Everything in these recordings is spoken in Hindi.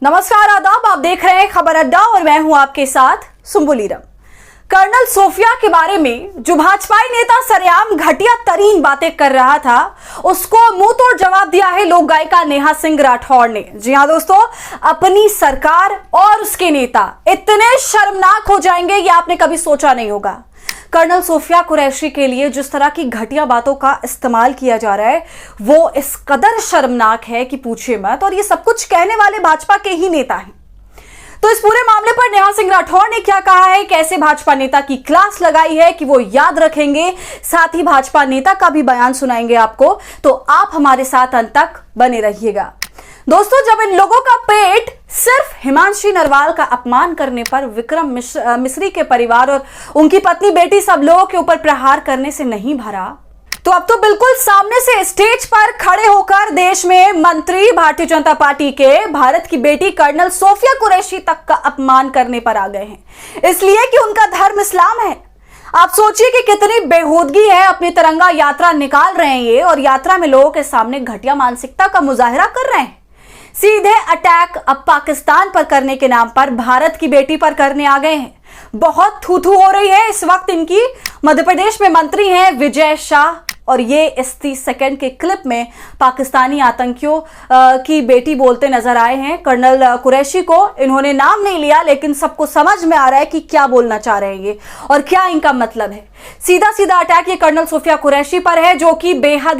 नमस्कार, आदाब। आप देख रहे हैं खबर अड्डा और मैं हूं आपके साथ सुंबुलीरम। कर्नल सोफिया के बारे में जो भाजपाई नेता सरेआम घटिया तरीन बातें कर रहा था, उसको मुंह तोड़ जवाब दिया है लोक गायिका नेहा सिंह राठौड़ ने। जी हां दोस्तों, अपनी सरकार और उसके नेता इतने शर्मनाक हो जाएंगे ये आपने कभी सोचा नहीं होगा। कर्नल सोफिया कुरैशी के लिए जिस तरह की घटिया बातों का इस्तेमाल किया जा रहा है वो इस कदर शर्मनाक है कि पूछिए मत। और ये सब कुछ कहने वाले भाजपा के ही नेता हैं। तो इस पूरे मामले पर नेहा सिंह राठौड़ ने क्या कहा है, कैसे भाजपा नेता की क्लास लगाई है कि वो याद रखेंगे, साथ ही भाजपा नेता का भी बयान सुनाएंगे आपको। तो आप हमारे साथ अंत तक बने रहिएगा। दोस्तों, जब इन लोगों का पेट सिर्फ हिमांशी नरवाल का अपमान करने पर विक्रम मिश्री के परिवार और उनकी पत्नी बेटी सब लोगों के ऊपर प्रहार करने से नहीं भरा, तो अब तो बिल्कुल सामने से स्टेज पर खड़े होकर देश में मंत्री भारतीय जनता पार्टी के भारत की बेटी कर्नल सोफिया कुरैशी तक का अपमान करने पर आ गए हैं, इसलिए कि उनका धर्म इस्लाम है। आप सोचिए कि कितनी बेहूदगी है। अपनी तिरंगा यात्रा निकाल रहे हैं ये, और यात्रा में लोगों के सामने घटिया मानसिकता का मुजाहिरा कर रहे हैं। सीधे अटैक अब पाकिस्तान पर करने के नाम पर भारत की बेटी पर करने आ गए हैं। बहुत थू-थू हो रही है इस वक्त इनकी। मध्य प्रदेश में मंत्री हैं विजय शाह, और ये इस 30 सेकंड के क्लिप में पाकिस्तानी आतंकियों की बेटी बोलते नजर आए हैं। कर्नल कुरैशी को इन्होंने नाम नहीं लिया, लेकिन सबको समझ में आ रहा है कि क्या बोलना चाह रहे हैं ये और क्या इनका मतलब है। सीधा सीधा अटैक ये कर्नल सोफिया कुरैशी पर है, जो कि बेहद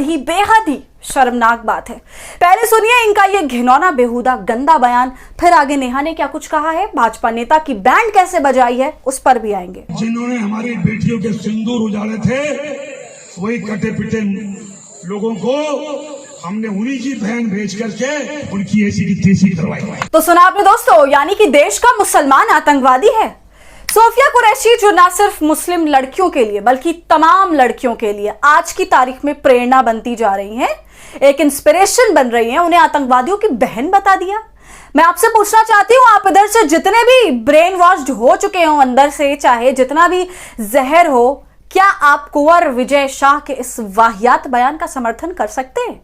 ही शर्मनाक बात है। पहले सुनिए इनका ये घिनौना, बेहुदा, गंदा बयान, फिर आगे नेहा ने क्या कुछ कहा है, भाजपा नेता की बैंड कैसे बजाई है, उस पर भी आएंगे। जिन्होंने हमारी बेटियों के सिंदूर उजाड़े थे, वही कटे पिटे लोगों को हमने उन्हीं की बहन भेज करके उनकी ऐसी की तैसी करवाई। तो सुना आपने दोस्तों, यानी कि देश का मुसलमान आतंकवादी है सोफिया कुरैशी, जो ना सिर्फ मुस्लिम लड़कियों के लिए बल्कि तमाम लड़कियों के लिए आज की तारीख में प्रेरणा बनती जा रही हैं, एक इंस्पिरेशन बन रही हैं। उन्हें आतंकवादियों की बहन बता दिया। मैं आपसे पूछना चाहती हूं, आप इधर से जितने भी ब्रेन वॉश्ड हो चुके हो अंदर से, चाहे जितना भी जहर हो, क्या आप कुंवर विजय शाह के इस वाहियात बयान का समर्थन कर सकते हैं?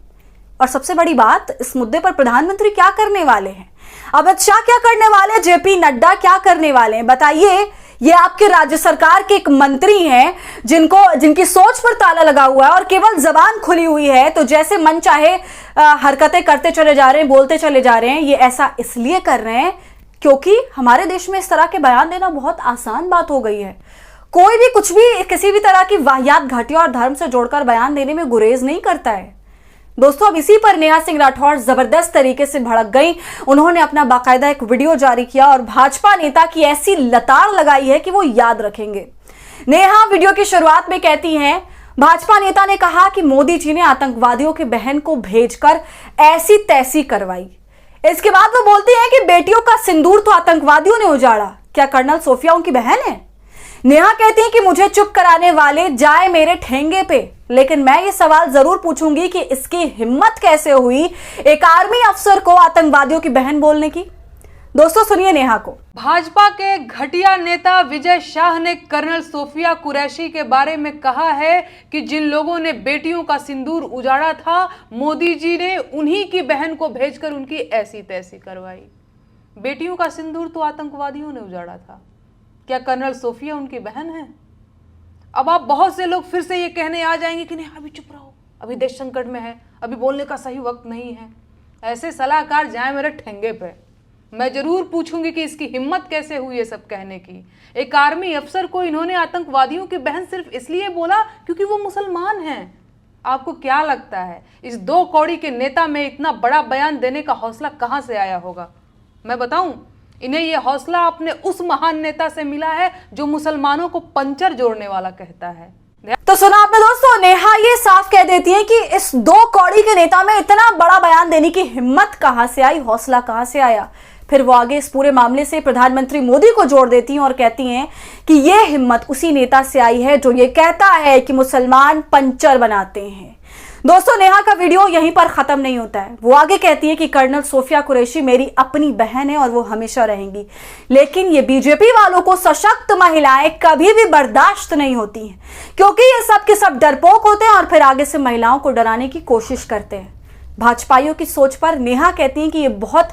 और सबसे बड़ी बात, इस मुद्दे पर प्रधानमंत्री क्या करने वाले हैं, अमित शाह क्या करने वाले, जेपी नड्डा क्या करने वाले हैं, बताइए। ये आपके राज्य सरकार के एक मंत्री हैं जिनकी सोच पर ताला लगा हुआ है और केवल जबान खुली हुई है। तो जैसे मन चाहे हरकतें करते चले जा रहे हैं, बोलते चले जा रहे हैं। ये ऐसा इसलिए कर रहे हैं क्योंकि हमारे देश में इस तरह के बयान देना बहुत आसान बात हो गई है। कोई भी कुछ भी किसी भी तरह की वाहियात, घटिया और धर्म से जोड़कर बयान देने में गुरेज नहीं करता है। दोस्तों, अब इसी पर नेहा सिंह राठौड़ जबरदस्त तरीके से भड़क गई। उन्होंने अपना बाकायदा एक वीडियो जारी किया और भाजपा नेता की ऐसी लताड़ लगाई है कि वो याद रखेंगे। नेहा वीडियो की शुरुआत में कहती हैं, भाजपा नेता ने कहा कि मोदी जी ने आतंकवादियों की बहन को भेजकर ऐसी तैसी करवाई। इसके बाद वो बोलती हैं कि बेटियों का सिंदूर तो आतंकवादियों ने उजाड़ा, क्या कर्नल सोफिया उनकी बहन है? नेहा कहती हैं कि मुझे चुप कराने वाले जाए मेरे ठेंगे पे, लेकिन मैं ये सवाल जरूर पूछूंगी कि इसकी हिम्मत कैसे हुई एक आर्मी अफसर को आतंकवादियों की बहन बोलने की। दोस्तों, सुनिए नेहा को। भाजपा के घटिया नेता विजय शाह ने कर्नल सोफिया कुरैशी के बारे में कहा है कि जिन लोगों ने बेटियों का सिंदूर उजाड़ा था, मोदी जी ने उन्हीं की बहन को भेजकर उनकी ऐसी तैसी करवाई। बेटियों का सिंदूर तो आतंकवादियों ने उजाड़ा था, क्या कर्नल सोफिया उनकी बहन है? अब आप बहुत से लोग फिर से ये कहने आ जाएंगे कि नहीं, अभी चुप रहो, अभी देश संकट में है, अभी बोलने का सही वक्त नहीं है। ऐसे सलाहकार जाए मेरे ठेंगे पे। मैं जरूर पूछूंगी कि इसकी हिम्मत कैसे हुई ये सब कहने की। एक आर्मी अफसर को इन्होंने आतंकवादियों की बहन सिर्फ इसलिए बोला क्योंकि वो मुसलमान हैं। आपको क्या लगता है इस 2 कौड़ी के नेता में इतना बड़ा बयान देने का हौसला कहां से आया होगा? मैं बताऊं, इन्हें यह हौसला अपने उस महान नेता से मिला है जो मुसलमानों को पंचर जोड़ने वाला कहता है। तो सुना आपने दोस्तों, नेहा ये साफ कह देती हैं कि इस 2 कौड़ी के नेता में इतना बड़ा बयान देने की हिम्मत कहां से आई, हौसला कहां से आया। फिर वो आगे इस पूरे मामले से प्रधानमंत्री मोदी को जोड़ देती हैं और कहती हैं कि यह हिम्मत उसी नेता से आई है जो ये कहता है कि मुसलमान पंचर बनाते हैं। दोस्तों, नेहा का वीडियो यहीं पर खत्म नहीं होता है। वो आगे कहती है कि कर्नल सोफिया कुरैशी मेरी अपनी बहन है और वो हमेशा रहेंगी, लेकिन ये बीजेपी वालों को सशक्त महिलाएं कभी भी बर्दाश्त नहीं होती हैं, क्योंकि ये सब के सब डरपोक होते हैं और फिर आगे से महिलाओं को डराने की कोशिश करते हैं। भाजपाइयों की सोच पर नेहा कहती हैं कि ये बहुत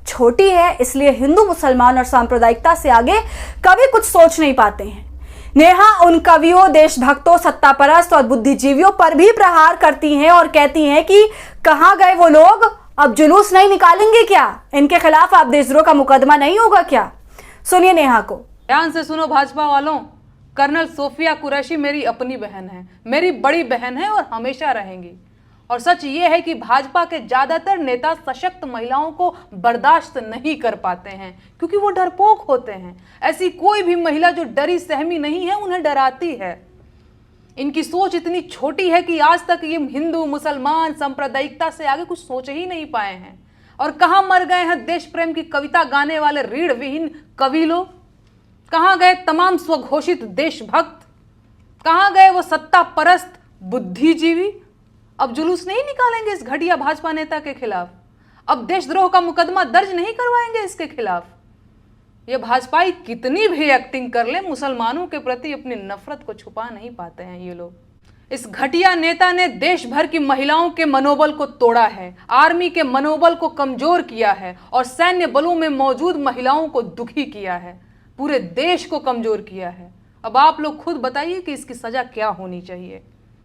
छोटी है, इसलिए हिंदू, मुसलमान और सांप्रदायिकता से आगे कभी कुछ सोच नहीं पाते हैं। नेहा उन कवियों, देशभक्तों, सत्तापरस्त और बुद्धिजीवियों पर भी प्रहार करती हैं और कहती हैं कि कहां गए वो लोग, अब जुलूस नहीं निकालेंगे क्या? इनके खिलाफ आप देशद्रोह का मुकदमा नहीं होगा क्या? सुनिए नेहा को। ध्यान से सुनो भाजपा वालों, कर्नल सोफिया कुरैशी मेरी अपनी बहन है, मेरी बड़ी बहन है और हमेशा रहेंगी। और सच ये है कि भाजपा के ज्यादातर नेता सशक्त महिलाओं को बर्दाश्त नहीं कर पाते हैं क्योंकि वो डरपोक होते हैं। ऐसी कोई भी महिला जो डरी सहमी नहीं है उन्हें डराती है। इनकी सोच इतनी छोटी है कि आज तक ये हिंदू, मुसलमान, सांप्रदायिकता से आगे कुछ सोच ही नहीं पाए हैं। और कहां मर गए हैं देश प्रेम की कविता गाने वाले रीढ़ विहीन कवि लोग? कहां गए तमाम स्वघोषित देशभक्त? कहां गए वो सत्ता परस्त बुद्धिजीवी? अब जुलूस नहीं निकालेंगे इस घटिया भाजपा नेता के खिलाफ? अब देशद्रोह का मुकदमा दर्ज नहीं करवाएंगे इसके खिलाफ? ये भाजपाई कितनी भी एक्टिंग कर ले, मुसलमानों के प्रति अपनी नफरत को छुपा नहीं पाते हैं ये लोग। इस घटिया नेता ने देश भर की महिलाओं के मनोबल को तोड़ा है, आर्मी के मनोबल को कमजोर किया है और सैन्य बलों में मौजूद महिलाओं को दुखी किया है, पूरे देश को कमजोर किया है। अब आप लोग खुद बताइए कि इसकी सजा क्या होनी चाहिए।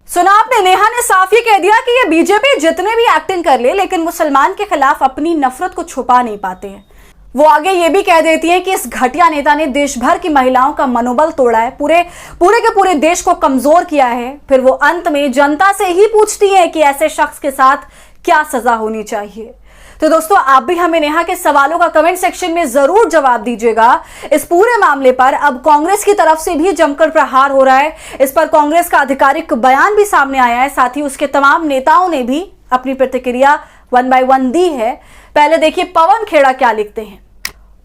सुना आपने, नेहा ने साफ ही कह दिया कि ये बीजेपी जितने भी एक्टिंग कर ले लेकिन मुसलमान के खिलाफ अपनी नफरत को छुपा नहीं पाते हैं। वो आगे ये भी कह देती है कि इस घटिया नेता ने देश भर की महिलाओं का मनोबल तोड़ा है, पूरे देश को कमजोर किया है। फिर वो अंत में जनता से ही पूछती है कि ऐसे शख्स के साथ क्या सजा होनी चाहिए। तो दोस्तों, आप भी हमें नेहा के सवालों का कमेंट सेक्शन में जरूर जवाब दीजिएगा। इस पूरे मामले पर अब कांग्रेस की तरफ से भी जमकर प्रहार हो रहा है। इस पर कांग्रेस का आधिकारिक बयान भी सामने आया है, साथ ही उसके तमाम नेताओं ने भी अपनी प्रतिक्रिया 1 by 1 दी है। पहले देखिए पवन खेड़ा क्या लिखते हैं।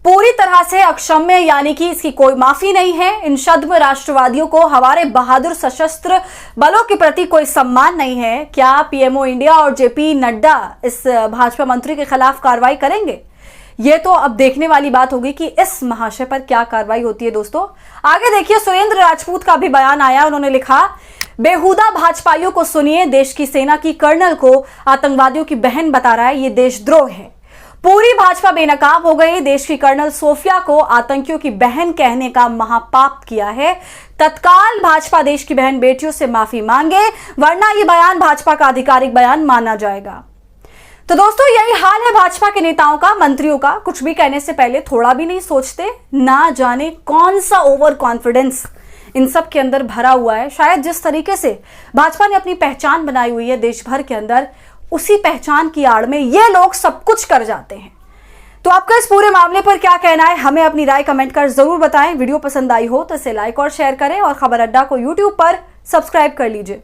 पूरी तरह से अक्षम्य, यानी कि इसकी कोई माफी नहीं है। इन छद्म राष्ट्रवादियों को हमारे बहादुर सशस्त्र बलों के प्रति कोई सम्मान नहीं है। क्या पीएमओ इंडिया और जेपी नड्डा इस भाजपा मंत्री के खिलाफ कार्रवाई करेंगे? ये तो अब देखने वाली बात होगी कि इस महाशय पर क्या कार्रवाई होती है। दोस्तों आगे देखिए, सुरेंद्र राजपूत का भी बयान आया। उन्होंने लिखा, बेहुदा भाजपाइयों को सुनिए, देश की सेना की कर्नल को आतंकवादियों की बहन बता रहा है, ये देशद्रोह है। पूरी भाजपा बेनकाब हो गई। देश की कर्नल सोफिया को आतंकियों की बहन कहने का महापाप किया है। तत्काल भाजपा देश की बहन बेटियों से माफी मांगे, वरना ये बयान भाजपा का आधिकारिक बयान माना जाएगा। तो दोस्तों, यही हाल है भाजपा के नेताओं का, मंत्रियों का। कुछ भी कहने से पहले थोड़ा भी नहीं सोचते। ना जाने कौन सा ओवर कॉन्फिडेंस इन सब के अंदर भरा हुआ है। शायद जिस तरीके से भाजपा ने अपनी पहचान बनाई हुई है देश भर के अंदर, उसी पहचान की आड़ में ये लोग सब कुछ कर जाते हैं। तो आपका इस पूरे मामले पर क्या कहना है, हमें अपनी राय कमेंट कर जरूर बताएं। वीडियो पसंद आई हो तो इसे लाइक और शेयर करें और खबर अड्डा को यूट्यूब पर सब्सक्राइब कर लीजिए।